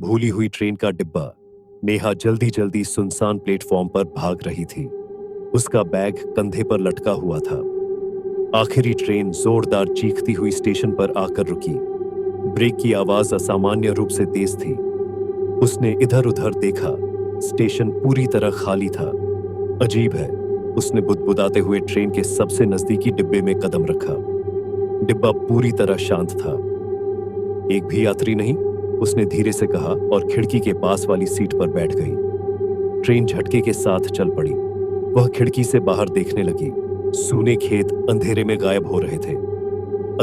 भूली हुई ट्रेन का डिब्बा। नेहा जल्दी जल्दी सुनसान प्लेटफॉर्म पर भाग रही थी। उसका बैग कंधे पर लटका हुआ था। आखिरी ट्रेन जोरदार चीखती हुई स्टेशन पर आकर रुकी। ब्रेक की आवाज असामान्य रूप से तेज थी। उसने इधर उधर देखा। स्टेशन पूरी तरह खाली था। अजीब है, उसने बुदबुदाते हुए ट्रेन के सबसे नजदीकी डिब्बे में कदम रखा। डिब्बा पूरी तरह शांत था। एक भी यात्री नहीं, उसने धीरे से कहा और खिड़की के पास वाली सीट पर बैठ गई। ट्रेन झटके के साथ चल पड़ी। वह खिड़की से बाहर देखने लगी। सूने खेत अंधेरे में गायब हो रहे थे।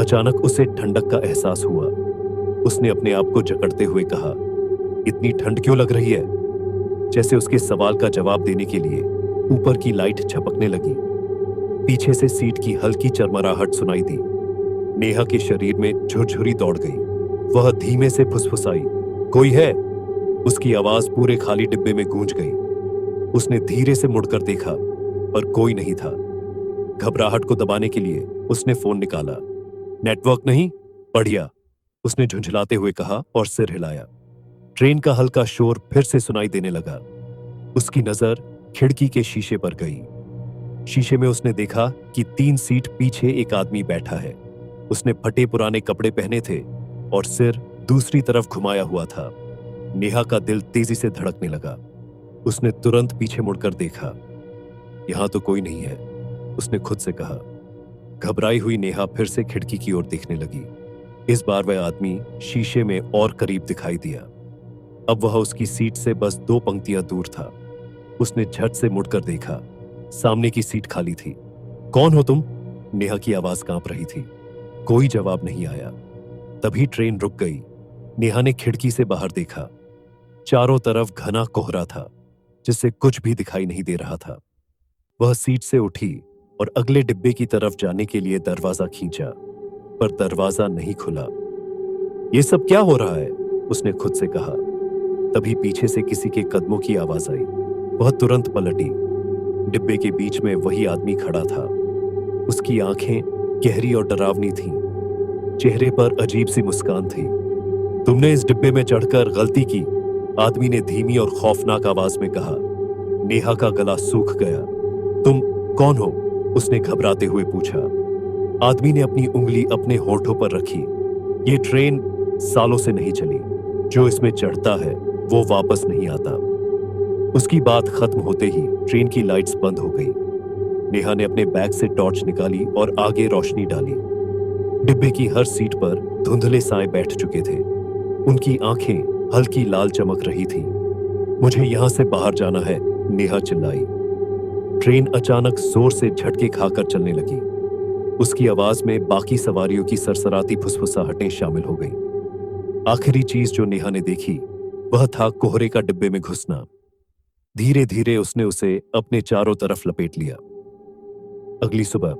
अचानक उसे ठंडक का एहसास हुआ। उसने अपने आप को जकड़ते हुए कहा, इतनी ठंड क्यों लग रही है? जैसे उसके सवाल का जवाब देने के लिए ऊपर की लाइट झपकने लगी। पीछे से सीट की हल्की चरमराहट सुनाई दी। नेहा के शरीर में झुरझुरी दौड़ गई। वह धीमे से फुसफुसाई, कोई है? उसकी आवाज पूरे खाली डिब्बे में गूंज गई। उसने धीरे से मुड़कर देखा, पर कोई नहीं था। घबराहट को दबाने के लिए उसने फोन निकाला। नेटवर्क नहीं? बढ़िया, उसने झुंझलाते हुए कहा और सिर हिलाया। ट्रेन का हल्का शोर फिर से सुनाई देने लगा। उसकी नजर खिड़की के शीशे पर गई। शीशे में उसने देखा कि 3 सीट पीछे एक आदमी बैठा है। उसने फटे पुराने कपड़े पहने थे और सिर दूसरी तरफ घुमाया हुआ था। नेहा का दिल तेजी से धड़कने लगा। उसने तुरंत पीछे मुड़कर देखा। यहां तो कोई नहीं है, उसने खुद से कहा। घबराई हुई नेहा फिर से खिड़की की ओर देखने लगी। इस बार वह आदमी शीशे में और करीब दिखाई दिया। अब वह उसकी सीट से बस 2 पंक्तियां दूर था। उसने झट से मुड़कर देखा। सामने की सीट खाली थी। कौन हो तुम? नेहा की आवाज कांप रही थी। कोई जवाब नहीं आया। तभी ट्रेन रुक गई। नेहा ने खिड़की से बाहर देखा। चारों तरफ घना कोहरा था, जिससे कुछ भी दिखाई नहीं दे रहा था। वह सीट से उठी और अगले डिब्बे की तरफ जाने के लिए दरवाजा खींचा, पर दरवाजा नहीं खुला। यह सब क्या हो रहा है? उसने खुद से कहा। तभी पीछे से किसी के कदमों की आवाज आई। वह तुरंत पलटी। डिब्बे के बीच में वही आदमी खड़ा था। उसकी आंखें गहरी और डरावनी थीं। चेहरे पर अजीब सी मुस्कान थी। तुमने इस डिब्बे में चढ़कर गलती की, आदमी ने धीमी और खौफनाक आवाज में कहा। नेहा का गला सूख गया। तुम कौन हो? उसने घबराते हुए पूछा। आदमी ने अपनी उंगली अपने होठों पर रखी। ये ट्रेन सालों से नहीं चली। जो इसमें चढ़ता है वो वापस नहीं आता। उसकी बात खत्म होते ही ट्रेन की लाइट्स बंद हो गई। नेहा ने अपने बैग से टॉर्च निकाली और आगे रोशनी डाली। डिब्बे की हर सीट पर धुंधले साए बैठ चुके थे। उनकी आंखें हल्की लाल चमक रही थीं। मुझे यहां से बाहर जाना है, नेहा चिल्लाई। ट्रेन अचानक जोर से झटके खाकर चलने लगी। उसकी आवाज में बाकी सवारियों की सरसराती फुसफुसाहटें शामिल हो गईं। आखिरी चीज जो नेहा ने देखी वह था कोहरे का डिब्बे में घुसना। धीरे धीरे उसने उसे अपने चारों तरफ लपेट लिया। अगली सुबह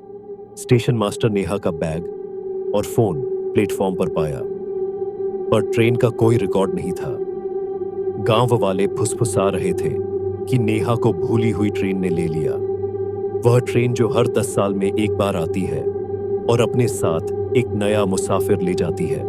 स्टेशन मास्टर नेहा का बैग और फोन प्लेटफॉर्म पर पाया, पर ट्रेन का कोई रिकॉर्ड नहीं था। गांव वाले फुसफुसा रहे थे कि नेहा को भूली हुई ट्रेन ने ले लिया। वह ट्रेन जो हर 10 साल में एक बार आती है और अपने साथ एक नया मुसाफिर ले जाती है।